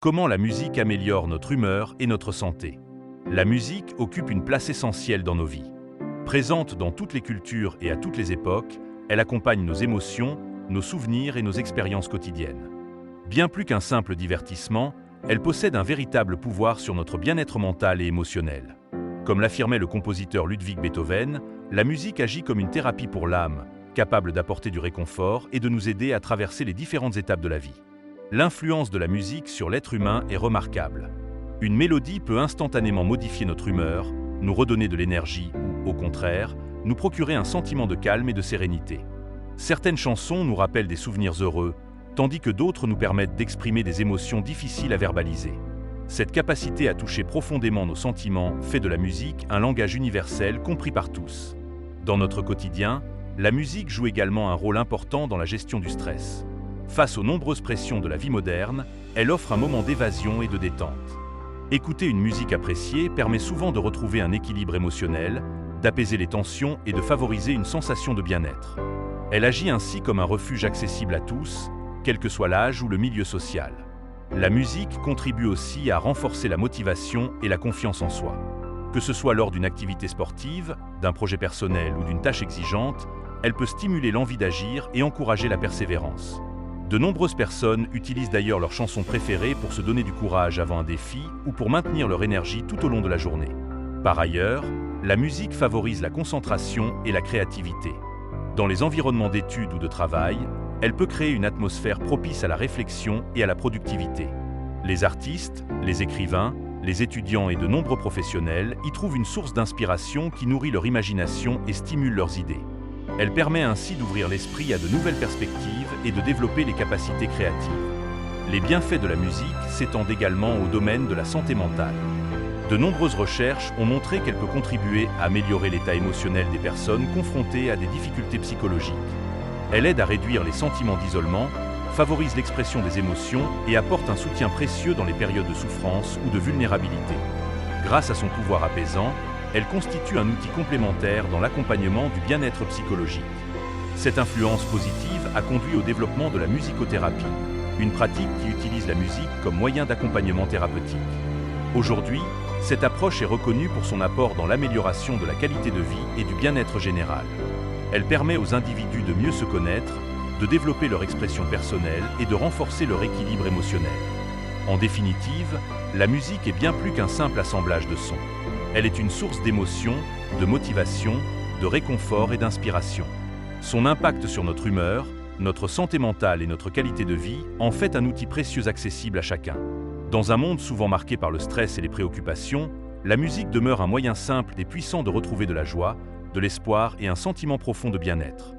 Comment la musique améliore notre humeur et notre santé? La musique occupe une place essentielle dans nos vies. Présente dans toutes les cultures et à toutes les époques, elle accompagne nos émotions, nos souvenirs et nos expériences quotidiennes. Bien plus qu'un simple divertissement, elle possède un véritable pouvoir sur notre bien-être mental et émotionnel. Comme l'affirmait le compositeur Ludwig Beethoven, la musique agit comme une thérapie pour l'âme, capable d'apporter du réconfort et de nous aider à traverser les différentes étapes de la vie. L'influence de la musique sur l'être humain est remarquable. Une mélodie peut instantanément modifier notre humeur, nous redonner de l'énergie ou, au contraire, nous procurer un sentiment de calme et de sérénité. Certaines chansons nous rappellent des souvenirs heureux, tandis que d'autres nous permettent d'exprimer des émotions difficiles à verbaliser. Cette capacité à toucher profondément nos sentiments fait de la musique un langage universel compris par tous. Dans notre quotidien, la musique joue également un rôle important dans la gestion du stress. Face aux nombreuses pressions de la vie moderne, elle offre un moment d'évasion et de détente. Écouter une musique appréciée permet souvent de retrouver un équilibre émotionnel, d'apaiser les tensions et de favoriser une sensation de bien-être. Elle agit ainsi comme un refuge accessible à tous, quel que soit l'âge ou le milieu social. La musique contribue aussi à renforcer la motivation et la confiance en soi. Que ce soit lors d'une activité sportive, d'un projet personnel ou d'une tâche exigeante, elle peut stimuler l'envie d'agir et encourager la persévérance. De nombreuses personnes utilisent d'ailleurs leurs chansons préférées pour se donner du courage avant un défi ou pour maintenir leur énergie tout au long de la journée. Par ailleurs, la musique favorise la concentration et la créativité. Dans les environnements d'études ou de travail, elle peut créer une atmosphère propice à la réflexion et à la productivité. Les artistes, les écrivains, les étudiants et de nombreux professionnels y trouvent une source d'inspiration qui nourrit leur imagination et stimule leurs idées. Elle permet ainsi d'ouvrir l'esprit à de nouvelles perspectives et de développer les capacités créatives. Les bienfaits de la musique s'étendent également au domaine de la santé mentale. De nombreuses recherches ont montré qu'elle peut contribuer à améliorer l'état émotionnel des personnes confrontées à des difficultés psychologiques. Elle aide à réduire les sentiments d'isolement, favorise l'expression des émotions et apporte un soutien précieux dans les périodes de souffrance ou de vulnérabilité. Grâce à son pouvoir apaisant, elle constitue un outil complémentaire dans l'accompagnement du bien-être psychologique. Cette influence positive a conduit au développement de la musicothérapie, une pratique qui utilise la musique comme moyen d'accompagnement thérapeutique. Aujourd'hui, cette approche est reconnue pour son apport dans l'amélioration de la qualité de vie et du bien-être général. Elle permet aux individus de mieux se connaître, de développer leur expression personnelle et de renforcer leur équilibre émotionnel. En définitive, la musique est bien plus qu'un simple assemblage de sons. Elle est une source d'émotion, de motivation, de réconfort et d'inspiration. Son impact sur notre humeur, notre santé mentale et notre qualité de vie en fait un outil précieux accessible à chacun. Dans un monde souvent marqué par le stress et les préoccupations, la musique demeure un moyen simple et puissant de retrouver de la joie, de l'espoir et un sentiment profond de bien-être.